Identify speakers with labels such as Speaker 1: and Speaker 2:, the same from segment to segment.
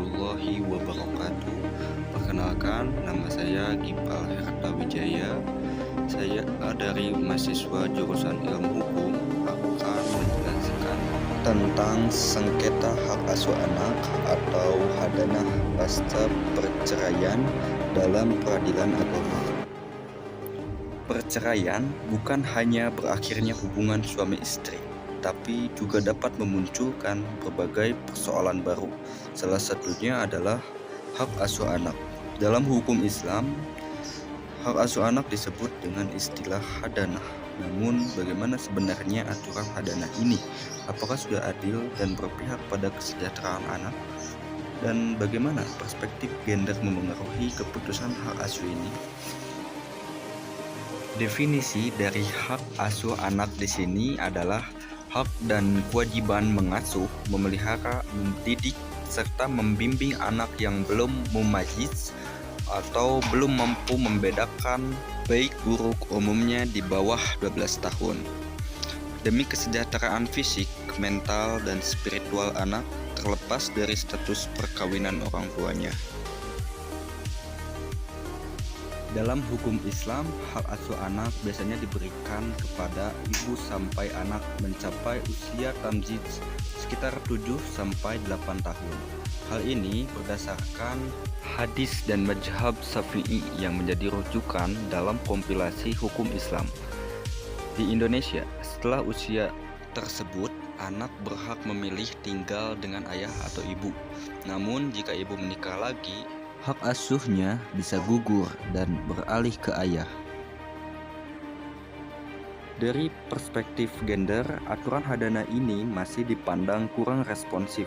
Speaker 1: warahmatullahi wabarakatuh. Perkenalkan, nama saya Gipal Herta Wijaya. Saya dari mahasiswa jurusan Ilmu Hukum akan menjelaskan tentang sengketa hak asuh anak atau hadanah pasca perceraian dalam peradilan agama. Perceraian bukan hanya berakhirnya hubungan suami istri, tapi juga dapat memunculkan berbagai persoalan baru. Salah satunya adalah hak asuh anak. Dalam hukum Islam, hak asuh anak disebut dengan istilah hadanah. Namun, bagaimana sebenarnya aturan hadanah ini? Apakah sudah adil dan berpihak pada kesejahteraan anak? Dan bagaimana perspektif gender memengaruhi keputusan hak asuh ini? Definisi dari hak asuh anak di sini adalah hak dan kewajiban mengasuh, memelihara, mendidik, serta membimbing anak yang belum mumayyiz atau belum mampu membedakan baik buruk, umumnya di bawah 12 tahun. Demi kesejahteraan fisik, mental, dan spiritual anak terlepas dari status perkawinan orang tuanya. Dalam hukum Islam, hak asuh anak biasanya diberikan kepada ibu sampai anak mencapai usia tamyiz sekitar 7-8 tahun. Hal ini berdasarkan hadis dan mazhab Syafi'i yang menjadi rujukan dalam kompilasi hukum Islam. Di Indonesia, setelah usia tersebut, anak berhak memilih tinggal dengan ayah atau ibu. Namun, jika ibu menikah lagi, hak asuhnya bisa gugur dan beralih ke ayah. Dari perspektif gender, aturan hadanah ini masih dipandang kurang responsif.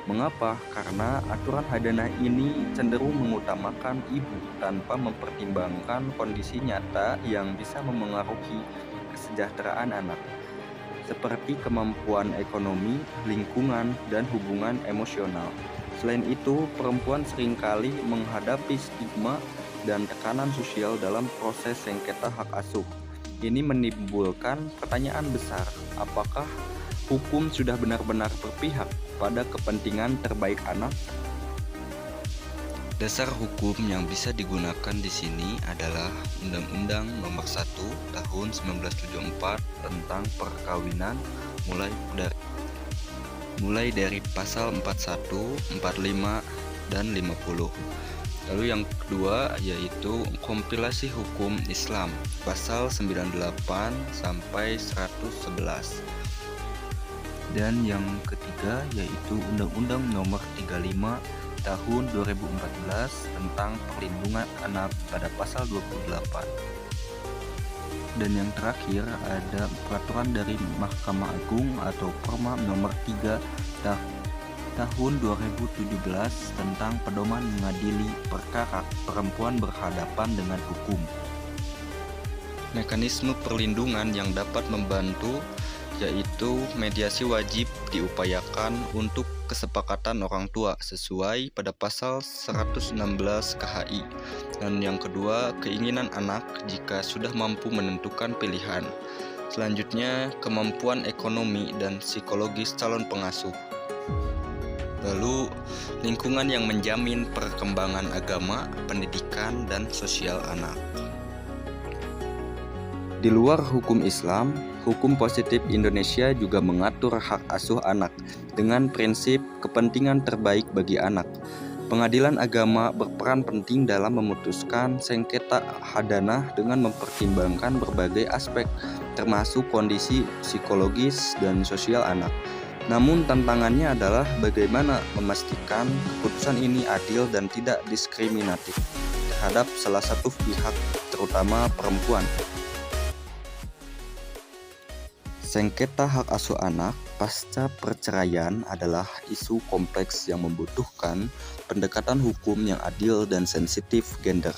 Speaker 1: Mengapa? Karena aturan hadanah ini cenderung mengutamakan ibu tanpa mempertimbangkan kondisi nyata yang bisa memengaruhi kesejahteraan anak, seperti kemampuan ekonomi, lingkungan, dan hubungan emosional. Selain itu, perempuan seringkali menghadapi stigma dan tekanan sosial dalam proses sengketa hak asuh. Ini menimbulkan pertanyaan besar, apakah hukum sudah benar-benar berpihak pada kepentingan terbaik anak? Dasar hukum yang bisa digunakan di sini adalah Undang-Undang Nomor 1 Tahun 1974 tentang perkawinan mulai dari pasal 41, 45, dan 50. Lalu yang kedua yaitu kompilasi hukum Islam pasal 98 sampai 111. Dan yang ketiga yaitu Undang-Undang Nomor 35 Tahun 2014 tentang perlindungan anak pada pasal 28. Dan yang terakhir ada peraturan dari Mahkamah Agung atau Perma nomor 3 tahun 2017 tentang pedoman mengadili perkara perempuan berhadapan dengan hukum. Mekanisme perlindungan yang dapat membantu yaitu mediasi wajib diupayakan untuk kesepakatan orang tua sesuai pada pasal 116 KHI. Dan yang kedua, keinginan anak jika sudah mampu menentukan pilihan. Selanjutnya, kemampuan ekonomi dan psikologis calon pengasuh. Lalu, lingkungan yang menjamin perkembangan agama, pendidikan, dan sosial anak. Di luar hukum Islam, hukum positif Indonesia juga mengatur hak asuh anak dengan prinsip kepentingan terbaik bagi anak. Pengadilan agama berperan penting dalam memutuskan sengketa hadanah dengan mempertimbangkan berbagai aspek, termasuk kondisi psikologis dan sosial anak. Namun tantangannya adalah bagaimana memastikan keputusan ini adil dan tidak diskriminatif terhadap salah satu pihak, terutama perempuan. Sengketa hak asuh anak pasca perceraian adalah isu kompleks yang membutuhkan pendekatan hukum yang adil dan sensitif gender.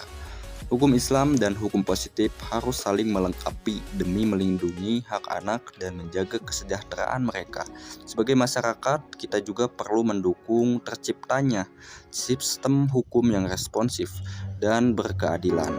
Speaker 1: Hukum Islam dan hukum positif harus saling melengkapi demi melindungi hak anak dan menjaga kesejahteraan mereka. Sebagai masyarakat, kita juga perlu mendukung terciptanya sistem hukum yang responsif dan berkeadilan.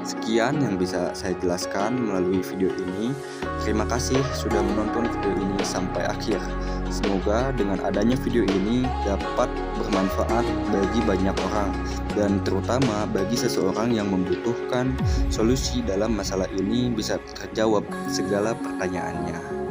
Speaker 1: Sekian yang bisa saya jelaskan melalui video ini. Terima kasih sudah menonton video ini sampai akhir. Semoga dengan adanya video ini dapat bermanfaat bagi banyak orang, dan terutama bagi seseorang yang membutuhkan solusi dalam masalah ini bisa terjawab segala pertanyaannya.